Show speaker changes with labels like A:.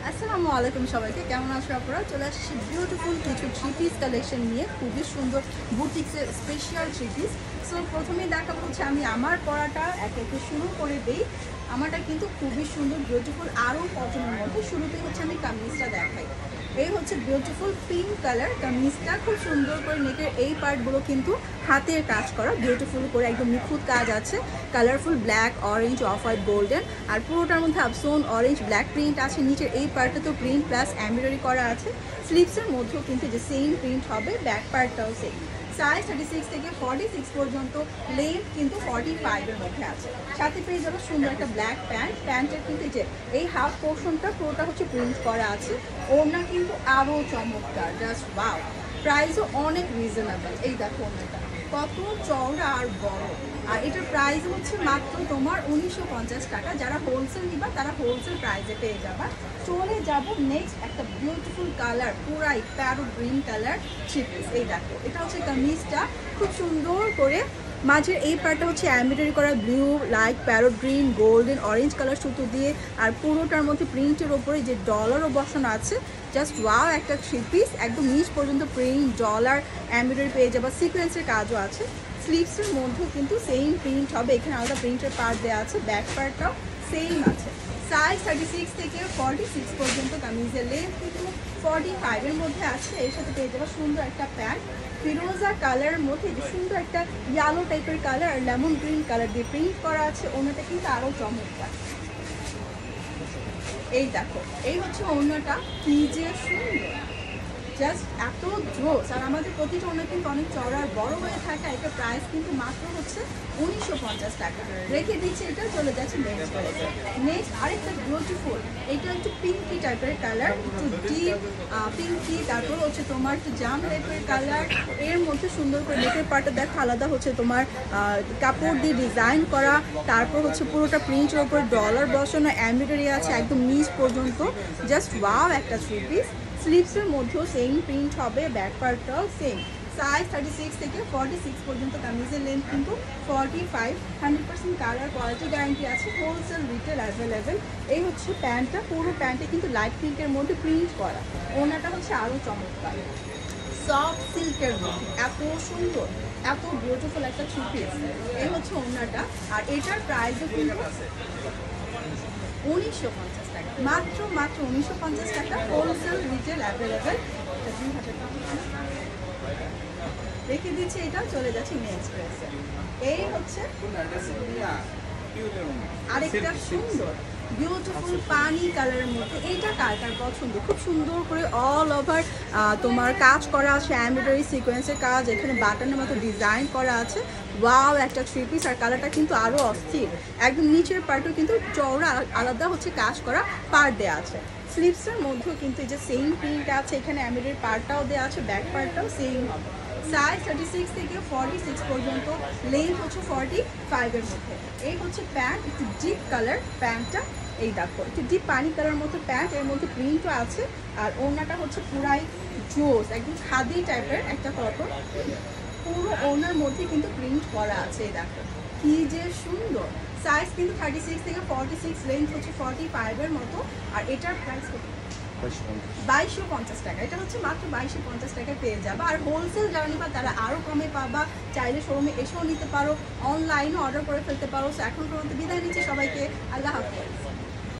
A: আসসালামু আলাইকুম সবাইকে, কেমন আছো আপনারা? চলে আসছি বিউটিফুল কিছু থ্রি পিস কালেকশন নিয়ে, খুবই সুন্দর বুটিক্সের স্পেশাল থ্রি পিস। সো প্রথমেই দেখাবো হচ্ছে আমি আমার পরাটা একে একে শুরু করে দিই। আমারটা কিন্তু খুবই সুন্দর বিউটিফুল, আরও কটনের মধ্যে। শুরুতেই হচ্ছে আমি কামিজটা দেখাই। এই হচ্ছে বিউটিফুল পিঙ্ক কালার কামিজটা, খুব সুন্দর করে নেকের এই পার্টগুলো কিন্তু হাতের কাজ করা, বিউটিফুল করে একদম নিখুঁত কাজ আছে। Colourful black, orange, off white, golden, আর পুরোটার মধ্যে আপসোন অরেঞ্জ ব্ল্যাক প্রিন্ট আছে। নিচের এই পার্টটা তো প্রিন্ট প্লাস এমব্রয়ডারি করা আছে। স্লিভসের মধ্যেও কিন্তু যে সেম প্রিন্ট হবে, ব্যাক পার্টটাও সেম। সাইজ 36 থেকে 46 পর্যন্ত, লেন্থ কিন্তু 45 এর মধ্যে আছে। সাথে পেয়ে যাবো সুন্দর একটা ব্ল্যাক প্যান্ট। প্যান্টের কিন্তু যে এই হাফ পোর্শনটা পুরোটা হচ্ছে প্রিন্ট করা আছে। ওড়না কিন্তু আরও চমৎকার, জাস্ট ওয়াও। প্রাইসও অনেক রিজনেবল। এই দেখো ওড়নাটা কত চওড়া আর বড়, আর এটার প্রাইস হচ্ছে মাত্র তোমার 1950 টাকা। যারা হোলসেল নিবা তারা হোলসেল প্রাইসে পেয়ে যাবা। চলে যাব নেক্সট একটা বিউটিফুল কালার, পুরাই parrot green colour three piece. এই দেখো এটা হচ্ছে কামিজটা, খুব সুন্দর করে মাঝের এই পার্টটা হচ্ছে এমব্রয়ডারি করা blue, light parrot green, golden, orange colour সুতো দিয়ে, আর পুরোটার মধ্যে প্রিন্টের ওপরে যে ডলারও বসানো আছে। জাস্ট ওয়াও একটা থ্রি পিস, একদম নিচ পর্যন্ত প্রিন্ট, ডলার, এমব্রয়ডারি পেয়ে যাবা। সিকোয়েন্সের কাজও আছে। স্লিভসের মধ্যেও কিন্তু সেম প্রিন্ট হবে, এখানে আলাদা প্রিন্টের পার্ট দেওয়া আছে। ব্যাক পার্টটাও সেম আছে। সাইজ 36 থেকে 46 পর্যন্ত কামিজের, লেন্থ কিন্তু 45 এর মধ্যে আছে। এর সাথে পেয়ে যাবো সুন্দর একটা প্যান্ট, ফিরোজা কালারের মধ্যে যে সুন্দর একটা ইয়েলো টাইপের কালার আর লেমন গ্রিন কালার দিয়ে প্রিন্ট করা আছে। ওনাটা কিন্তু আরও চমৎকার। এই দেখো এই হচ্ছে ওড়নাটা, কি যে সুন্দর, জাস্ট এত জোস। আর আমাদের প্রতিটা ওড়না কিন্তু অনেক চড়ার বড় হয়ে থাকে। এটা প্রাইস কিন্তু মাত্র হচ্ছে 1950 টাকা। রেখে দিচ্ছি এটা, চলে যাচ্ছে নেক্সট প্রাইসে। নেক্সট আরেকটা বিউটিফুল, এটা একটু পিঙ্কি টাইপের কালার, একটু ডিপ পিঙ্কি, তারপর হচ্ছে তোমার একটু জাম টাইপের কালার। এর মধ্যে সুন্দর করে নেকের পার্টটা দেখো আলাদা হচ্ছে তোমার কাপড় দিয়ে ডিজাইন করা, তারপর হচ্ছে পুরোটা প্রিন্টের ওপর ডলার বসানো, এমব্রয়ডারি আছে একদম নিচ পর্যন্ত। জাস্ট ওয়াও একটা থ্রি পিস। স্লিভসের মধ্যেও সেম প্রিন্ট হবে, ব্যাক পার্টটাও সেম। সাইজ 36 থেকে 46 পর্যন্ত কামিজের, লেন্থ কিন্তু 45। 100% কালার কোয়ালিটি গ্যারান্টি আছে, হোলসেল রিটেল অ্যাভেলেবেল। এই হচ্ছে প্যান্টটা, পুরো প্যান্টে কিন্তু লাইট পিঙ্কের মধ্যে প্রিন্ট করা। ওড়নাটা হচ্ছে আরও চমৎকার, সফট সিল্কের মধ্যে, এত সুন্দর, এত বিউটিফুল একটা থ্রি পিস। এই হচ্ছে ওড়নাটা, আর এটার প্রাইসও কিন্তু 1950 টাকা, মাত্র 1950 টাকা, হোলসেল রিটেল অ্যাভেলেবেল। রেখে দিচ্ছি এটা, চলে যাচ্ছে নেক্সট ড্রেসে। এই হচ্ছে আরেকটা সুন্দর বিউটিফুল পানি কালারের মধ্যে। এইটা কার কার পছন্দ? খুব সুন্দর করে অল ওভার তোমার কাজ করা আছে, এমব্রয়ডারি সিকোয়েন্সের কাজ, এখানে বাটনের মতো ডিজাইন করা আছে। ওয়াও একটা থ্রি পিস, আর কালারটা কিন্তু আরও অস্থির। একদম নিচের পার্টও কিন্তু চওড়া আলাদা হচ্ছে কাজ করা পার্ট দেওয়া আছে। স্লিভসের মধ্যেও কিন্তু এই যে সেম প্রিন্ট আছে, এখানে এমব্রয়ডারি পার্টটাও দেওয়া আছে, ব্যাক পার্টটাও সেম হবে। সাইজ 36 থেকে 46 পর্যন্ত, লেন্থ হচ্ছে 45 এর মধ্যে। এই হচ্ছে প্যান্ট, একটু ডিপ কালার প্যান্টটা। এই দেখো একটু ডিপ পানি কালার মতো প্যান্ট, এর মধ্যে প্রিন্টও আছে। আর ওড়নাটা হচ্ছে পুরাই জোস, একদম খাদি টাইপের একটা কটন। পুরো ওড়নার মধ্যে কিন্তু প্রিন্ট করা আছে। এই দেখো কি যে সুন্দর। সাইজ কিন্তু 36 থেকে 46, লেন্থ হচ্ছে 45 এর মতো। আর এটার প্রাইস কত? 2250 টাকা। এটা হচ্ছে মাত্র 2250 টাকায় পেয়ে যাবা। আর হোলসেল যারা নিবা তারা আরও কমে পাবা। চাইলে শোরুমে এসেও নিতে পারো, অনলাইনে অর্ডার করে ফেলতে পারো। এখন পর্যন্ত বিদায় নিচ্ছি সবাইকে, আল্লাহ হাফেজ।